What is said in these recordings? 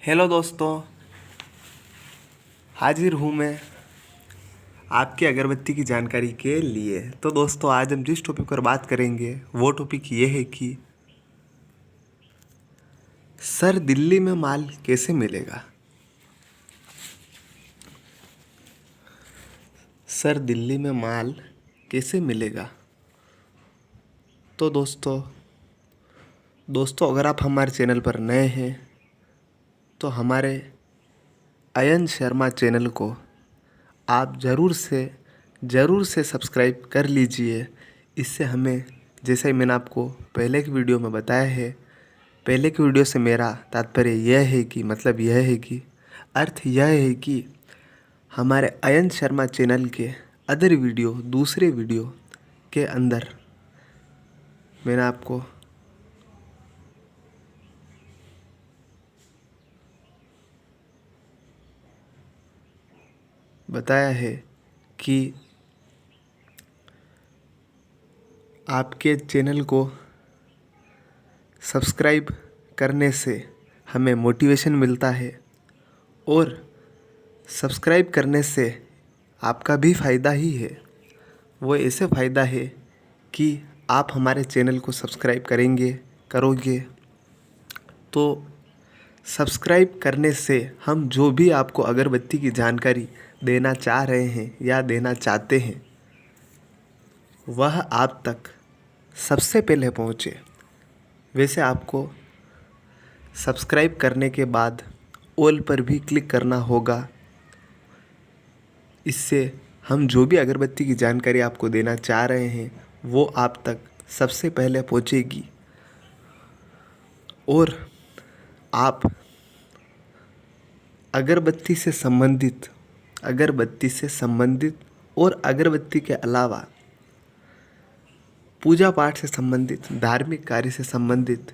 Hello दोस्तों, हाजिर हूँ मैं आपकी अगरबत्ती की जानकारी के लिए। तो दोस्तों, आज हम जिस टॉपिक पर बात करेंगे वो टॉपिक ये है कि सर दिल्ली में माल कैसे मिलेगा। सर दिल्ली में माल कैसे मिलेगा। तो दोस्तों अगर आप हमारे चैनल पर नए हैं तो हमारे अयन शर्मा चैनल को आप ज़रूर से सब्सक्राइब कर लीजिए। इससे हमें, जैसे मैंने आपको पहले की वीडियो में बताया है, पहले की वीडियो से मेरा तात्पर्य यह है कि अर्थ यह है कि हमारे अयन शर्मा चैनल के दूसरे वीडियो के अंदर मैंने आपको बताया है कि आपके चैनल को सब्सक्राइब करने से हमें मोटिवेशन मिलता है और सब्सक्राइब करने से आपका भी फ़ायदा ही है। वो ऐसे फ़ायदा है कि आप हमारे चैनल को सब्सक्राइब करोगे तो सब्सक्राइब करने से हम जो भी आपको अगरबत्ती की जानकारी देना चाह रहे हैं या देना चाहते हैं वह आप तक सबसे पहले पहुँचे। वैसे आपको सब्सक्राइब करने के बाद ऑल पर भी क्लिक करना होगा। इससे हम जो भी अगरबत्ती की जानकारी आपको देना चाह रहे हैं वो आप तक सबसे पहले पहुंचेगी और आप अगरबत्ती से संबंधित और अगरबत्ती के अलावा पूजा पाठ से संबंधित, धार्मिक कार्य से संबंधित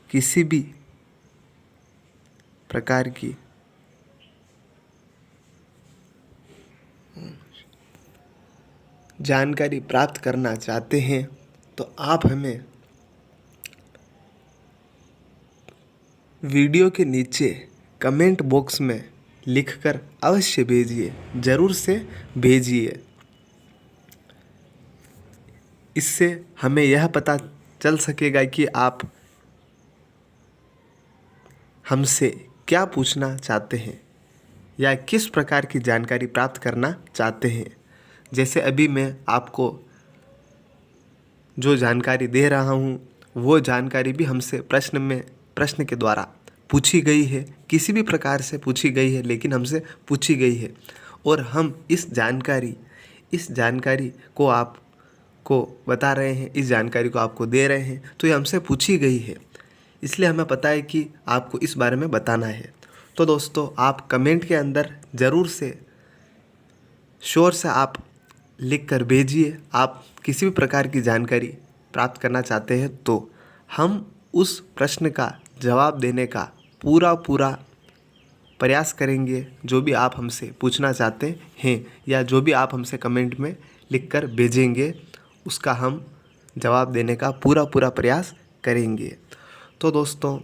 किसी भी प्रकार की जानकारी प्राप्त करना चाहते हैं तो आप हमें वीडियो के नीचे कमेंट बॉक्स में लिखकर अवश्य भेजिए, ज़रूर से भेजिए। इससे हमें यह पता चल सकेगा कि आप हमसे क्या पूछना चाहते हैं या किस प्रकार की जानकारी प्राप्त करना चाहते हैं। जैसे अभी मैं आपको जो जानकारी दे रहा हूँ वो जानकारी भी हमसे प्रश्न के द्वारा पूछी गई है, किसी भी प्रकार से पूछी गई है, लेकिन हमसे पूछी गई है और हम इस जानकारी को आपको बता रहे हैं, इस जानकारी को आपको दे रहे हैं। तो ये हमसे पूछी गई है, इसलिए हमें पता है कि आपको इस बारे में बताना है। तो दोस्तों, आप कमेंट के अंदर ज़रूर से शोर से आप लिख कर भेजिए। आप किसी भी प्रकार की जानकारी प्राप्त करना चाहते हैं तो हम उस प्रश्न का जवाब देने का पूरा प्रयास करेंगे। जो भी आप हमसे पूछना चाहते हैं या जो भी आप हमसे कमेंट में लिख कर भेजेंगे उसका हम जवाब देने का पूरा प्रयास करेंगे। तो दोस्तों,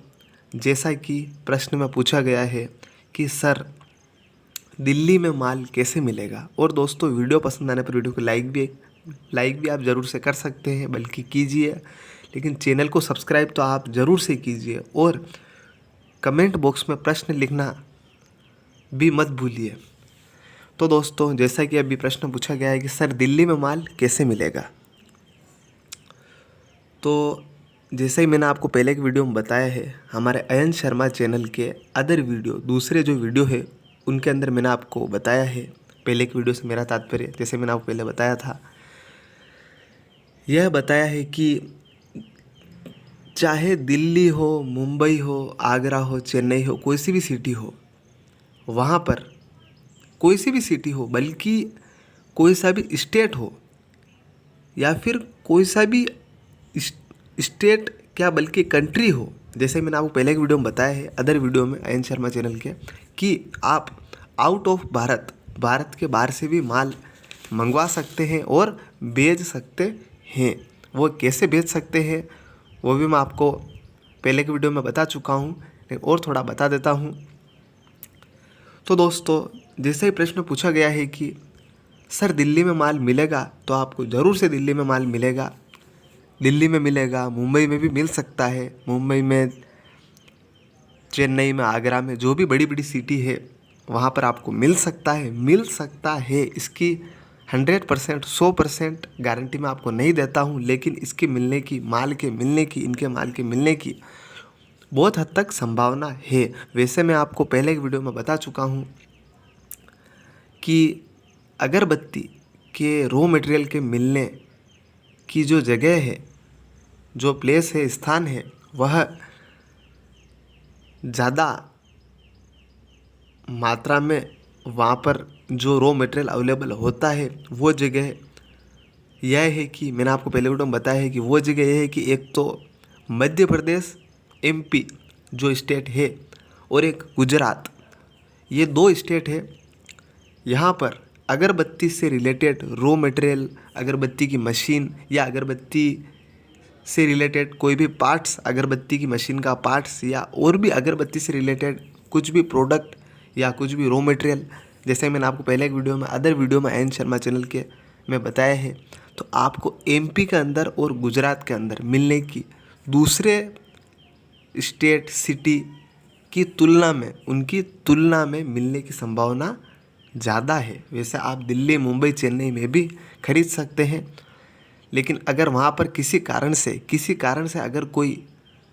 जैसा कि प्रश्न में पूछा गया है कि सर दिल्ली में माल कैसे मिलेगा। और दोस्तों, वीडियो पसंद आने पर वीडियो को लाइक भी आप ज़रूर से कर सकते हैं, बल्कि कीजिए। लेकिन चैनल को सब्सक्राइब तो आप ज़रूर से कीजिए और कमेंट बॉक्स में प्रश्न लिखना भी मत भूलिए। तो दोस्तों, जैसा कि अभी प्रश्न पूछा गया है कि सर दिल्ली में माल कैसे मिलेगा, तो जैसे ही मैंने आपको पहले की वीडियो में बताया है, हमारे अयन शर्मा चैनल के दूसरे जो वीडियो है उनके अंदर मैंने आपको बताया है। पहले की वीडियो से मेरा तात्पर्य, जैसे मैंने आपको पहले बताया था, यह बताया है कि चाहे दिल्ली हो, मुंबई हो, आगरा हो, चेन्नई हो, कोई सी भी सिटी हो, वहाँ पर कोई सी भी सिटी हो, बल्कि कोई सा भी स्टेट हो या फिर कोई सा भी स्टेट क्या बल्कि कंट्री हो, जैसे मैंने आपको पहले की वीडियो में बताया है, अदर वीडियो में अयन शर्मा चैनल के, कि आप आउट ऑफ भारत के बाहर से भी माल मंगवा सकते हैं और भेज सकते हैं। वो कैसे भेज सकते हैं वो भी मैं आपको पहले की वीडियो में बता चुका हूँ, और थोड़ा बता देता हूँ। तो दोस्तों, जैसे ही प्रश्न पूछा गया है कि सर दिल्ली में माल मिलेगा, तो आपको ज़रूर से दिल्ली में माल मिलेगा। दिल्ली में मिलेगा, मुंबई में भी मिल सकता है। मुंबई में, चेन्नई में, आगरा में, जो भी बड़ी बड़ी सिटी है वहाँ पर आपको मिल सकता है। इसकी 100%, 100% गारंटी मैं आपको नहीं देता हूँ, लेकिन इसके मिलने की, इनके माल के मिलने की बहुत हद तक संभावना है। वैसे मैं आपको पहले एक वीडियो में बता चुका हूँ कि अगरबत्ती के रॉ मटेरियल के मिलने की जो जगह है, जो प्लेस है, स्थान है, वह ज़्यादा मात्रा में वहाँ पर जो रॉ मटेरियल अवेलेबल होता है, वो जगह यह है कि मैंने आपको पहले वीडियो में बताया है कि वो जगह यह है कि एक तो मध्य प्रदेश, MP जो स्टेट है, और एक गुजरात, ये 2 स्टेट है। यहाँ पर अगरबत्ती से रिलेटेड रॉ मटेरियल, अगरबत्ती की मशीन या अगरबत्ती से रिलेटेड कोई भी पार्ट्स, अगरबत्ती की मशीन का पार्ट्स, या और भी अगरबत्ती से रिलेटेड कुछ भी प्रोडक्ट या कुछ भी रॉ मटेरियल, जैसे मैंने आपको पहले एक वीडियो में, अदर वीडियो में आयन शर्मा चैनल के में बताया है, तो आपको MP के अंदर और गुजरात के अंदर मिलने की दूसरे स्टेट, सिटी की तुलना में, उनकी तुलना में मिलने की संभावना ज़्यादा है। वैसे आप दिल्ली, मुंबई, चेन्नई में भी खरीद सकते हैं, लेकिन अगर वहाँ पर किसी कारण से अगर कोई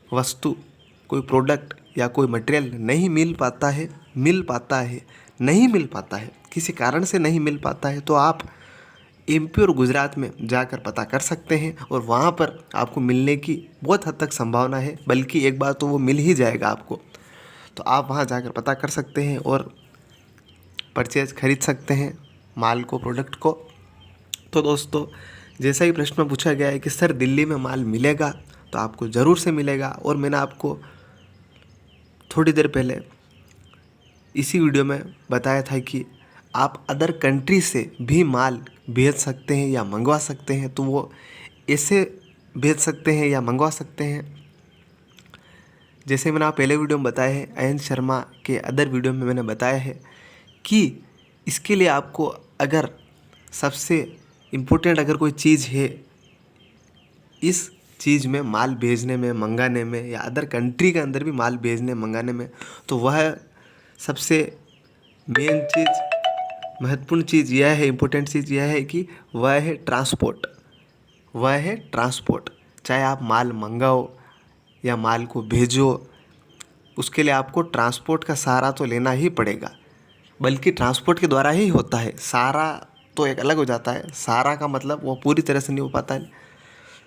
वस्तु, कोई प्रोडक्ट या कोई मटेरियल नहीं मिल पाता है, किसी कारण से नहीं मिल पाता है, तो आप MP और गुजरात में जाकर पता कर सकते हैं, और वहाँ पर आपको मिलने की बहुत हद तक संभावना है, बल्कि एक बार तो वो मिल ही जाएगा आपको। तो आप वहाँ जाकर पता कर सकते हैं और खरीद सकते हैं माल को, प्रोडक्ट को। तो दोस्तों, जैसा ही प्रश्न पूछा गया है कि सर दिल्ली में माल मिलेगा, तो आपको ज़रूर से मिलेगा। और मैंने आपको थोड़ी देर पहले इसी वीडियो में बताया था कि आप अदर कंट्री से भी माल भेज सकते हैं या मंगवा सकते हैं। तो वो ऐसे भेज सकते हैं या मंगवा सकते हैं, जैसे मैंने आप पहले वीडियो में बताया है, आयन शर्मा के अदर वीडियो में मैंने बताया है कि इसके लिए आपको अगर सबसे इम्पोर्टेंट अगर कोई चीज़ है इस चीज़ में, माल भेजने में, मंगाने में, या अदर कंट्री के अंदर भी माल भेजने मंगाने में, तो वह सबसे मेन चीज़, महत्वपूर्ण चीज़ यह है, इम्पोर्टेंट चीज़ यह है कि वह है ट्रांसपोर्ट। चाहे आप माल मंगाओ या माल को भेजो, उसके लिए आपको ट्रांसपोर्ट का सहारा तो लेना ही पड़ेगा, बल्कि ट्रांसपोर्ट के द्वारा ही होता है। सहारा तो एक अलग हो जाता है, सहारा का मतलब वो पूरी तरह से नहीं हो पाता है।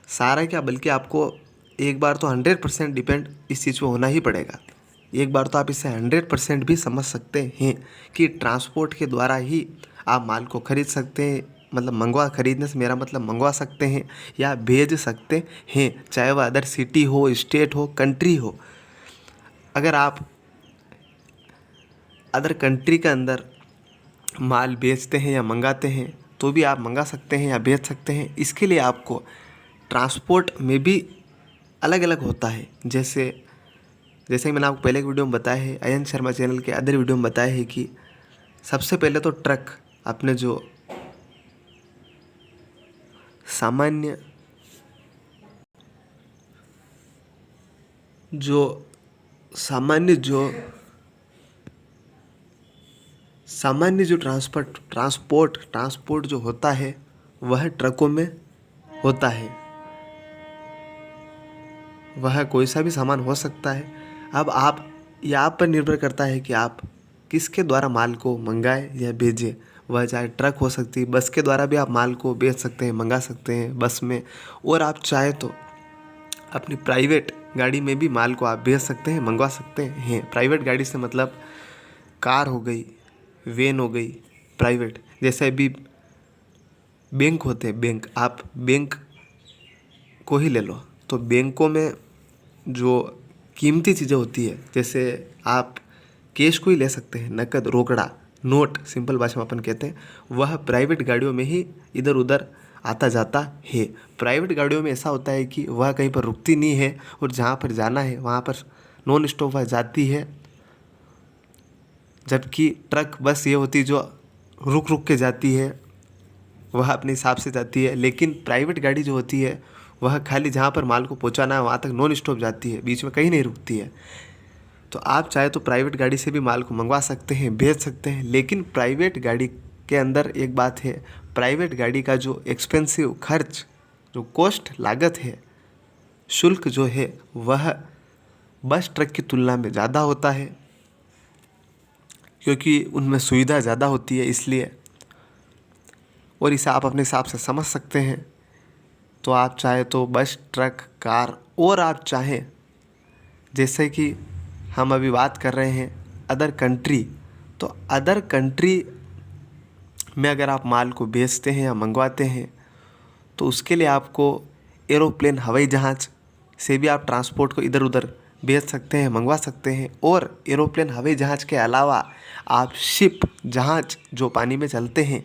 सहारा क्या, बल्कि आपको एक बार तो 100% डिपेंड इस चीज़ पर होना ही पड़ेगा। एक बार तो आप इसे 100% भी समझ सकते हैं कि ट्रांसपोर्ट के द्वारा ही आप माल को खरीद सकते हैं, मतलब खरीदने से मेरा मतलब मंगवा सकते हैं या भेज सकते हैं, चाहे वह अदर सिटी हो, स्टेट हो, कंट्री हो। अगर आप अदर कंट्री के अंदर माल बेचते हैं या मंगाते हैं, तो भी आप मंगा सकते हैं या बेच सकते हैं। इसके लिए आपको ट्रांसपोर्ट में भी अलग अलग होता है। जैसे मैंने आपको पहले एक वीडियो में बताया है, आयन शर्मा चैनल के अदर वीडियो में बताया है कि सबसे पहले तो ट्रक, अपने जो सामान्य जो ट्रांसपोर्ट जो होता है वह ट्रकों में होता है। वह कोई सा भी सामान हो सकता है। अब आप पर निर्भर करता है कि आप किसके द्वारा माल को मंगाए या भेजें। वह चाहे ट्रक हो सकती है, बस के द्वारा भी आप माल को भेज सकते हैं, मंगा सकते हैं बस में। और आप चाहे तो अपनी प्राइवेट गाड़ी में भी माल को आप भेज सकते हैं, मंगवा सकते हैं। प्राइवेट गाड़ी से मतलब कार हो गई, वैन हो गई प्राइवेट। जैसे अभी बैंक होते हैं, आप बैंक को ही ले लो, तो बैंकों में जो कीमती चीज़ें होती है, जैसे आप कैश को ही ले सकते हैं, नकद, रोकड़ा, नोट, सिंपल भाषा में अपन कहते हैं, वह प्राइवेट गाड़ियों में ही इधर उधर आता जाता है। प्राइवेट गाड़ियों में ऐसा होता है कि वह कहीं पर रुकती नहीं है, और जहाँ पर जाना है वहाँ पर नॉन स्टॉप वह जाती है, जबकि ट्रक बस ये होती है जो रुक रुक के जाती है, वह अपने हिसाब से जाती है। लेकिन प्राइवेट गाड़ी जो होती है वह खाली जहाँ पर माल को पहुँचाना है वहाँ तक नॉन स्टॉप जाती है, बीच में कहीं नहीं रुकती है। तो आप चाहे तो प्राइवेट गाड़ी से भी माल को मंगवा सकते हैं, भेज सकते हैं। लेकिन प्राइवेट गाड़ी के अंदर एक बात है, प्राइवेट गाड़ी का जो एक्सपेंसिव खर्च, जो कॉस्ट लागत है, शुल्क जो है वह बस ट्रक की तुलना में ज़्यादा होता है, क्योंकि उनमें सुविधा ज़्यादा होती है इसलिए। और इसे आप अपने हिसाब से समझ सकते हैं। तो आप चाहे तो बस, ट्रक, कार, और आप चाहें जैसे कि हम अभी बात कर रहे हैं अदर कंट्री, तो अदर कंट्री में अगर आप माल को बेचते हैं या मंगवाते हैं तो उसके लिए आपको एरोप्लेन, हवाई जहाज़ से भी आप ट्रांसपोर्ट को इधर उधर भेज सकते हैं, मंगवा सकते हैं। और एरोप्लेन, हवाई जहाज़ के अलावा आप शिप, जहाज़ जो पानी में चलते हैं,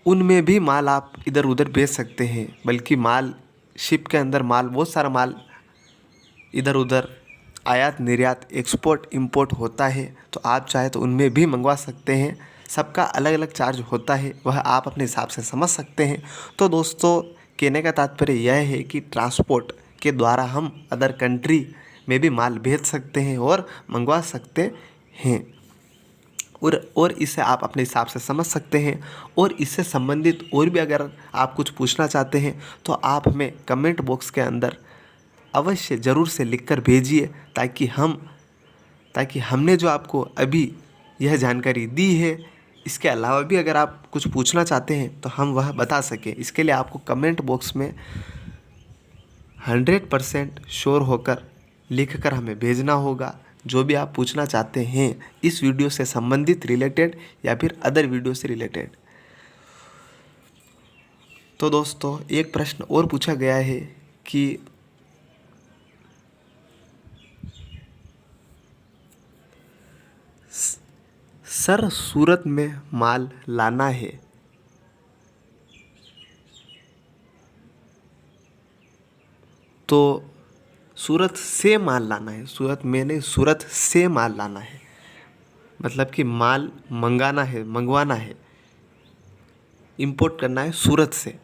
उनमें भी माल आप इधर उधर भेज सकते हैं। बल्कि माल, शिप के अंदर माल, बहुत सारा माल इधर उधर आयात निर्यात, एक्सपोर्ट इंपोर्ट होता है। तो आप चाहे तो उनमें भी मंगवा सकते हैं। सबका अलग अलग चार्ज होता है, वह आप अपने हिसाब से समझ सकते हैं। तो दोस्तों, कहने का तात्पर्य यह है कि ट्रांसपोर्ट के द्वारा हम अदर कंट्री में भी माल भेज सकते हैं और मंगवा सकते हैं। और इसे आप अपने हिसाब से समझ सकते हैं। और इससे संबंधित और भी अगर आप कुछ पूछना चाहते हैं तो आप हमें कमेंट बॉक्स के अंदर अवश्य ज़रूर से लिखकर भेजिए, ताकि हमने जो आपको अभी यह जानकारी दी है, इसके अलावा भी अगर आप कुछ पूछना चाहते हैं तो हम वह बता सकें। इसके लिए आपको कमेंट बॉक्स में 100% श्योर होकर लिखकर हमें भेजना होगा, जो भी आप पूछना चाहते हैं इस वीडियो से संबंधित, रिलेटेड, या फिर अदर वीडियो से रिलेटेड। तो दोस्तों, एक प्रश्न और पूछा गया है कि सर, सूरत में माल लाना है तो सूरत से माल लाना है, सूरत में नहीं, सूरत से माल लाना है, मतलब कि माल मंगवाना है, इंपोर्ट करना है सूरत से।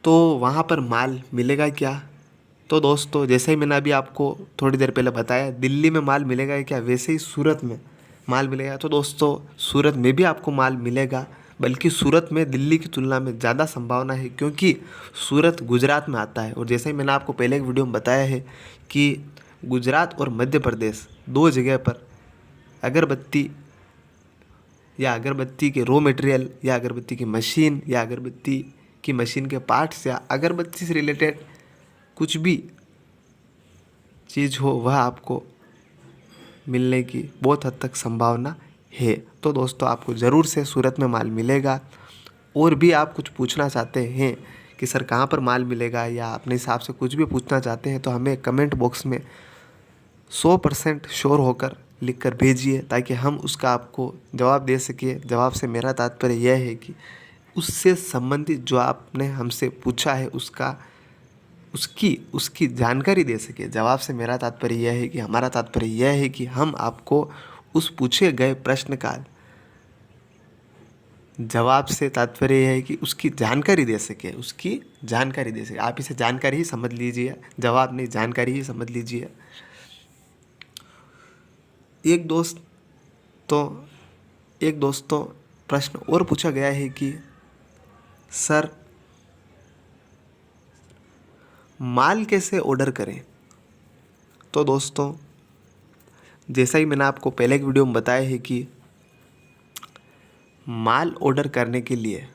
तो वहाँ पर माल मिलेगा क्या? तो दोस्तों, जैसे ही मैंने अभी आपको थोड़ी देर पहले बताया, दिल्ली में माल मिलेगा क्या, वैसे ही सूरत में माल मिलेगा। तो दोस्तों, सूरत में भी आपको माल मिलेगा, बल्कि सूरत में दिल्ली की तुलना में ज़्यादा संभावना है, क्योंकि सूरत गुजरात में आता है। और जैसे ही मैंने आपको पहले एक वीडियो में बताया है कि गुजरात और मध्य प्रदेश, दो जगह पर अगरबत्ती या अगरबत्ती के रॉ मटेरियल, या अगरबत्ती की मशीन, या अगरबत्ती की मशीन के पार्ट्स, या अगरबत्ती से रिलेटेड कुछ भी चीज़ हो, वह आपको मिलने की बहुत हद तक संभावना है। तो दोस्तों, आपको ज़रूर से सूरत में माल मिलेगा। और भी आप कुछ पूछना चाहते हैं कि सर कहाँ पर माल मिलेगा, या अपने हिसाब से कुछ भी पूछना चाहते हैं, तो हमें कमेंट बॉक्स में 100% श्योर होकर लिखकर भेजिए, ताकि हम उसका आपको जवाब दे सके। जवाब से मेरा तात्पर्य यह है कि उससे संबंधित जो आपने हमसे पूछा है उसकी जानकारी दे सके। जवाब से मेरा तात्पर्य यह है कि, हमारा तात्पर्य यह है कि हम आपको उस पूछे गए प्रश्न का जवाब से तात्पर्य यह है कि उसकी जानकारी दे सके, आप इसे जानकारी ही समझ लीजिए, जवाब नहीं, जानकारी ही समझ लीजिए। एक दोस्तों प्रश्न और पूछा गया है कि सर, माल कैसे ऑर्डर करें? तो दोस्तों, जैसा ही मैंने आपको पहले एक वीडियो में बताया है कि माल ऑर्डर करने के लिए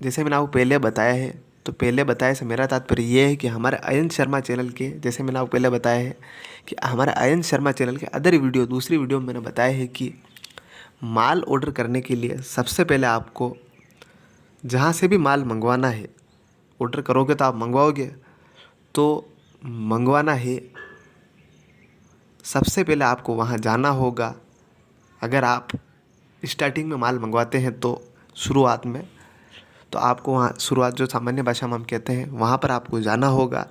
जैसे मैंने आपको पहले बताया है, तो पहले बताए से मेरा तात्पर्य ये है कि हमारे आयन शर्मा चैनल के, जैसे मैंने आपको पहले बताया है कि हमारे आयन शर्मा चैनल के अदर वीडियो, दूसरी वीडियो में मैंने बताया है कि माल ऑर्डर करने के लिए सबसे पहले आपको जहाँ से भी माल मंगवाना है, ऑर्डर करोगे तो आप मंगवाओगे, तो मंगवाना है, सबसे पहले आपको वहाँ जाना होगा। अगर आप स्टार्टिंग में माल मंगवाते हैं तो शुरुआत में, तो आपको वहाँ शुरुआत जो सामान्य भाषा में हम कहते हैं वहाँ पर आपको जाना होगा।